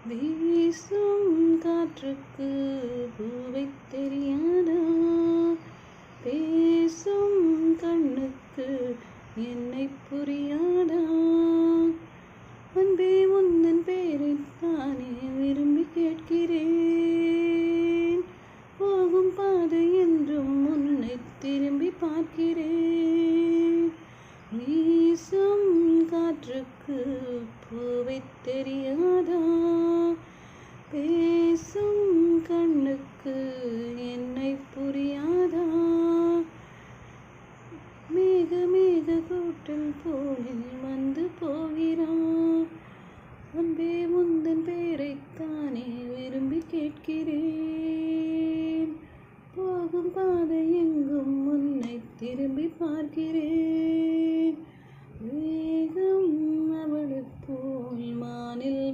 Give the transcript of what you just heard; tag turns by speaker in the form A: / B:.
A: வீசும் காற்றுக்கு பூவைத் தெரியாதா? பேசும் கண்ணுக்கு என்னைப் புரியாதா? அன்பே உந்தன் பேரைத்தானே விரும்பி கேட்கிறேன். போகும் பாதை என்றும் உன்னைத் திரும்பி பார்க்கிறேன். வீசும் காற்றுக்கு பூவைத் தெரியாதா? பேசும் கண்ணுக்கு என்னைப் புரியாதா? மேக கூட்டல் போலில் வந்து போகிறான். அன்பே உந்தன் பேரைத்தானே விரும்பி கேட்கிறேன். போகும் பாதை எங்கும் உன்னைத் திரும்பி பார்க்கிறேன். வேகம் அவளைப் போல் மானில்